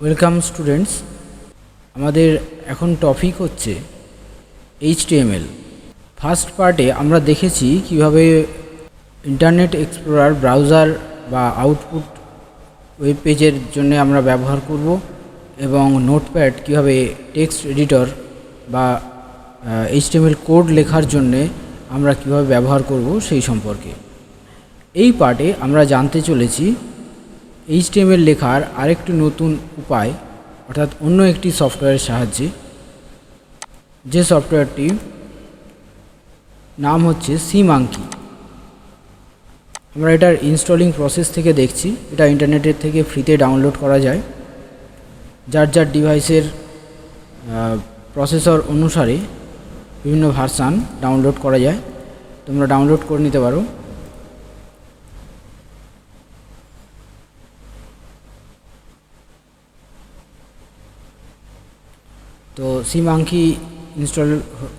Welcome students. আমাদের এখন topic হচ্ছে HTML। ফার্স্ট পার্টে আমরা দেখেছি কিভাবে ইন্টারনেট এক্সপ্লোরার ব্রাউজার বা আউটপুট ওয়েব পেজের জন্য আমরা ব্যবহার করব এবং নোটপ্যাড কিভাবে টেক্সট এডিটর বা HTML কোড লেখার জন্যে আমরা কিভাবে ব্যবহার করব সেই সম্পর্কে। এই পার্টে আমরা জানতে চলেছি HTML লেখার আরেকটি নতুন উপায়, অর্থাৎ অন্য একটি সফটওয়্যারের সাহায্যে, যে সফটওয়্যারটি নাম হচ্ছে সিমাঙ্কি। আমরা এটার ইনস্টলিং প্রসেস থেকে দেখছি। এটা ইন্টারনেটের থেকে ফ্রিতে ডাউনলোড করা যায়। যার যার ডিভাইসের প্রসেসর অনুসারে বিভিন্ন ভার্সান ডাউনলোড করা যায়, তোমরা ডাউনলোড করে নিতে পারো। তো সিমাঙ্কি ইনস্টল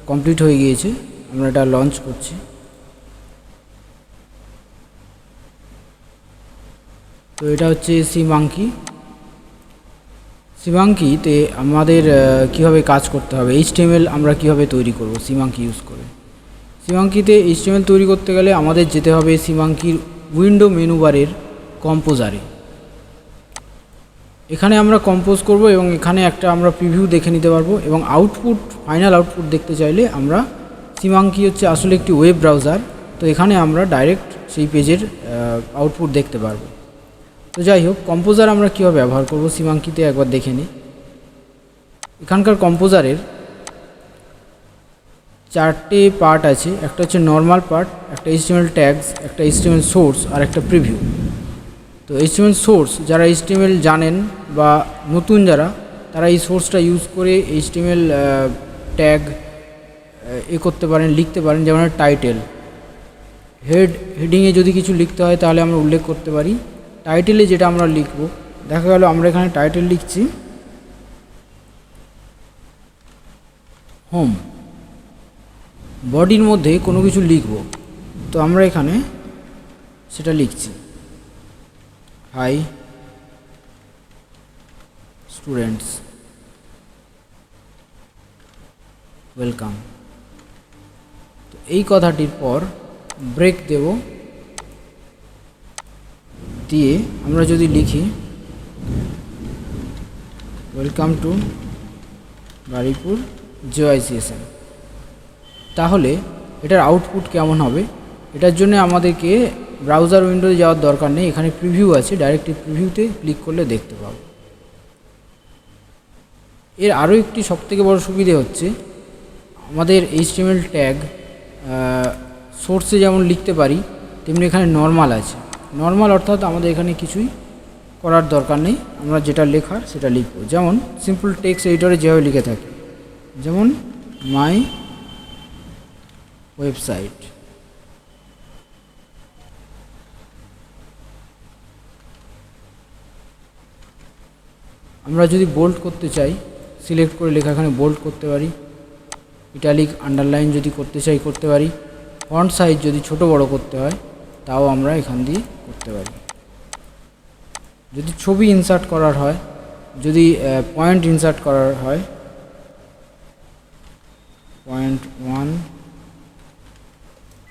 কমপ্লিট হয়ে গিয়েছে, আমরা এটা লঞ্চ করছি। তো এটা হচ্ছে সিমাঙ্কিতে আমাদের কিভাবে কাজ করতে হবে, HTML আমরা কিভাবে তৈরি করব সিমাঙ্কি ইউজ করে। সিমাঙ্কিতে HTML তৈরি করতে গেলে আমাদের যেতে হবে সিমাঙ্কির উইন্ডো মেনু বারের কম্পোজারে। এখানে আমরা কম্পোজ করব এবং এখানে একটা আমরা প্রিভিউ দেখে নিতে পারবো এবং ফাইনাল আউটপুট দেখতে চাইলে আমরা সিমাঙ্কি হচ্ছে আসলে একটি ওয়েব ব্রাউজার, তো এখানে আমরা ডাইরেক্ট সেই পেজের আউটপুট দেখতে পারবো। তো যাই হোক, কম্পোজার আমরা কীভাবে ব্যবহার করব সিমাঙ্কিতে একবার দেখে নিই। এখানকার কম্পোজারের চারটে পার্ট আছে। একটা হচ্ছে নর্মাল পার্ট, একটা HTML ট্যাগস, একটা HTML সোর্স আর একটা প্রিভিউ। তো HTML সোর্স যারা HTML জানেন বা নতুন যারা, তারা এই সোর্সটা ইউজ করে HTML ট্যাগ করতে পারেন, লিখতে পারেন। যেমন টাইটেল, হেডিংয়ে যদি কিছু লিখতে হয় তাহলে আমরা উল্লেখ করতে পারি। টাইটেলে যেটা আমরা লিখব, দেখা গেল আমরা এখানে টাইটেল লিখছি হোম, বডির মধ্যে কোনো কিছু লিখব, তো আমরা এখানে সেটা লিখছি হাই স্টুডেন্টস ওয়েলকাম। তো এই কথাটির পর ব্রেক দেব, দিয়ে আমরা যদি লিখি ওয়েলকাম টু বারুইপুর JICSM, তাহলে এটার আউটপুট কেমন হবে? এটার জন্য আমাদেরকে ব্রাউজার উইন্ডোতে যাওয়ার দরকার নেই, এখানে প্রিভিউ আছে, ডাইরেক্ট প্রিভিউতে ক্লিক করলে দেখতে পাবো। এর আরও একটি সবথেকে বড় সুবিধে হচ্ছে আমাদের HTML ট্যাগ সোর্সে যেমন লিখতে পারি, তেমনি এখানে নর্মাল আছে। নর্মাল অর্থাৎ আমাদের এখানে কিছুই করার দরকার নেই, আমরা যেটা লেখার সেটা লিখব। যেমন সিম্পল টেক্সট এডিটরে যেভাবে লিখে থাকি, যেমন মাই ওয়েবসাইট। আমরা যদি বোল্ড করতে চাই, সিলেক্ট করে লেখা এখানে বোল্ড করতে পারি। ইটালিক আন্ডারলাইন যদি করতে চাই করতে পারি। ফন্ট সাইজ যদি ছোট বড় করতে হয় তাও আমরা এখান দিয়ে করতে পারি। যদি ছবি ইনসার্ট করার হয়, যদি পয়েন্ট ইনসার্ট করার হয়, পয়েন্ট 1,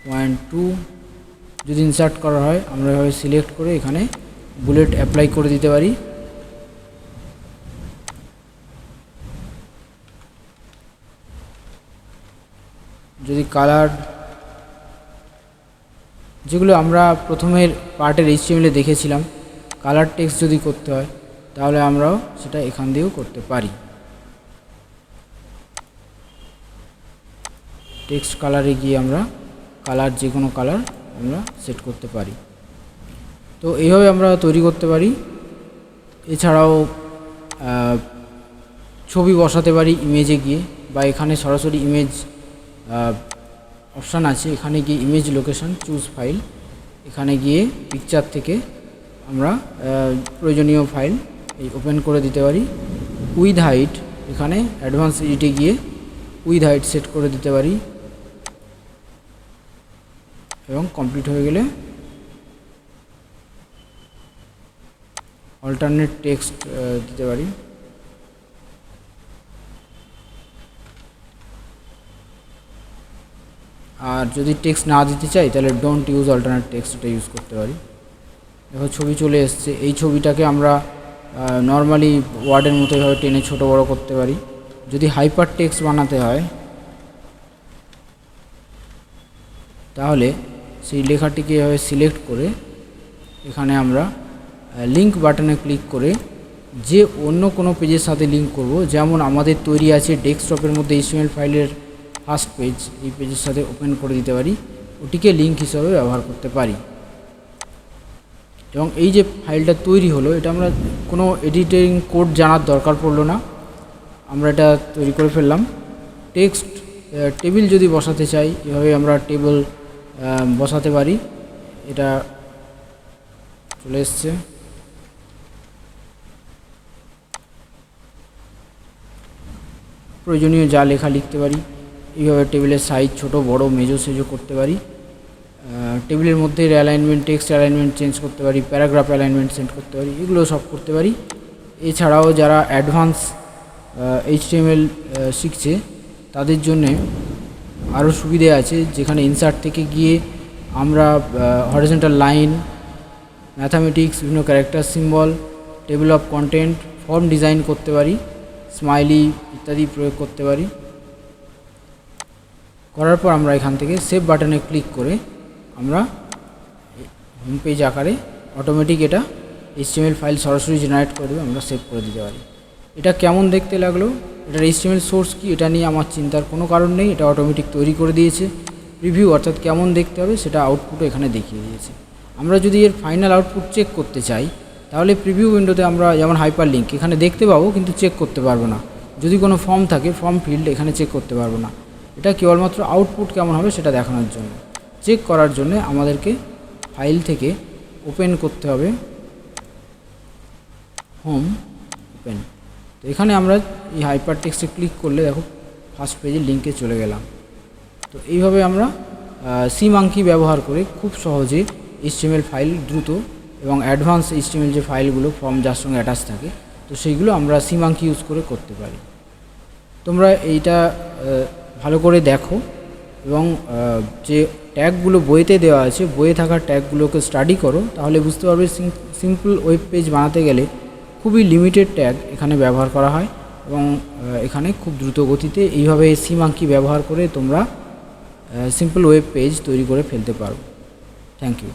পয়েন্ট 2 যদি ইনসার্ট করা হয়, আমরা এভাবে সিলেক্ট করে এখানে বুলেট অ্যাপ্লাই করে দিতে পারি। যদি কালার, যেগুলো আমরা প্রথমের পার্টের HTML দেখেছিলাম, কালার টেক্সট যদি করতে হয় তাহলে আমরাও সেটা এখান দিয়েও করতে পারি। টেক্সট কালারে গিয়ে আমরা কালার, যে কোনো কালার আমরা সেট করতে পারি। তো এইভাবে আমরা তৈরি করতে পারি। এছাড়াও ছবি বসাতে পারি ইমেজে গিয়ে, বা এখানে সরাসরি ইমেজ অপশান আছে, এখানে গিয়ে ইমেজ লোকেশন চুজ ফাইল, এখানে গিয়ে পিকচার থেকে আমরা প্রয়োজনীয় ফাইল ওপেন করে দিতে পারি। উইথ হাইট, এখানে অ্যাডভান্স এডিটে গিয়ে উইথ হাইট সেট করে দিতে পারি এবং কমপ্লিট হয়ে গেলে অল্টারনেট টেক্সট দিতে পারি। আর যদি টেক্সট না দিতে চাই তাহলে ডোন্ট ইউজ অল্টারনেট টেক্সট এটা ইউজ করতে পারি। দেখো ছবি চলে এসছে। এই ছবিটাকে আমরা নর্মালি ওয়ার্ডের মতো এভাবে টেনে ছোটো বড়ো করতে পারি। যদি হাইপার টেক্সট বানাতে হয় তাহলে সেই লেখাটিকে এভাবে সিলেক্ট করে এখানে আমরা লিঙ্ক বাটনে ক্লিক করে যে অন্য কোনো পেজের সাথে লিঙ্ক করব, যেমন আমাদের তৈরি আছে ডেস্কটপের মধ্যে HTML ফাইলের ফার্স্ট পেজ, এই পেজের সাথে ওপেন করে দিতে পারি, ওটিকে লিঙ্ক হিসাবে ব্যবহার করতে পারি। এবং এই যে ফাইলটা তৈরি হলো এটা আমরা কোনো এডিটিং কোড জানার দরকার পড়লো না, আমরা এটা তৈরি করে ফেললাম। টেক্সট টেবিল যদি বসাতে চাই এভাবে আমরা টেবিল বসাতে পারি। এটা চলে এসছে। প্রয়োজনীয় যা লেখা লিখতে পারি। এইভাবে টেবিলের সাইজ ছোট বড় মেজো সেজো করতে পারি। টেবিলের মধ্যে অ্যালাইনমেন্ট, টেক্সট অ্যালাইনমেন্ট চেঞ্জ করতে পারি, প্যারাগ্রাফ অ্যালাইনমেন্ট সেট করতে পারি, এগুলো সব করতে পারি। এছাড়াও যারা অ্যাডভান্স HTML শিখছে তাদের জন্যে আরও সুবিধে আছে, যেখানে ইনসার্ট থেকে গিয়ে আমরা হরিজন্টাল লাইন, ম্যাথামেটিক্স, বিভিন্ন character symbol, table of content, form design করতে পারি, স্মাইলি ইত্যাদি প্রয়োগ করতে পারি। করার পর আমরা এখান থেকে সেভ বাটনে ক্লিক করে আমরা হোম পেজ আকারে অটোমেটিক এটা HTML ফাইল সরাসরি জেনারেট করে দেবে, আমরা সেভ করে দিতে পারি। এটা কেমন দেখতে লাগলো, এটার HTML সোর্স কি, এটা নিয়ে আমার চিন্তার কোনো কারণ নেই, এটা অটোমেটিক তৈরি করে দিয়েছে। প্রিভিউ অর্থাৎ কেমন দেখতে হবে সেটা আউটপুটও এখানে দেখিয়ে দিয়েছে। আমরা যদি এর ফাইনাল আউটপুট চেক করতে চাই তাহলে প্রিভিউ উইন্ডোতে আমরা যেমন হাইপার লিঙ্ক এখানে দেখতে পাবো, কিন্তু চেক করতে পারবো না। যদি কোনো ফর্ম থাকে ফর্ম ফিল্ড এখানে চেক করতে পারবো না। এটা কেবলমাত্র আউটপুট কেমন হবে সেটা দেখানোর জন্য। চেক করার জন্য আমাদেরকে ফাইল থেকে ওপেন করতে হবে, হোম, ওপেন। তো এখানে আমরা এই হাইপার টেক্সটে ক্লিক করলে দেখো ফার্স্ট পেজের লিঙ্কে চলে গেলাম। তো এইভাবে আমরা সিমাঙ্কি ব্যবহার করে খুব সহজে HTML ফাইল দ্রুত এবং অ্যাডভান্স HTML যে ফাইলগুলো ফর্ম যার সঙ্গে অ্যাটাচ থাকে তো সেইগুলো আমরা সিমাঙ্কি ইউজ করে করতে পারি। তোমরা এইটা ভালো করে দেখো এবং যে ট্যাগগুলো বইতে দেওয়া আছে বইয়ে থাকা ট্যাগগুলোকে স্টাডি করো, তাহলে বুঝতে পারবে সিম্পল ওয়েব পেজ বানাতে গেলে খুবই লিমিটেড ট্যাগ এখানে ব্যবহার করা হয় এবং এখানে খুব দ্রুত গতিতে এইভাবে সিমাঙ্কি ব্যবহার করে তোমরা সিম্পল ওয়েব পেজ তৈরি করে ফেলতে পারো। Thank you.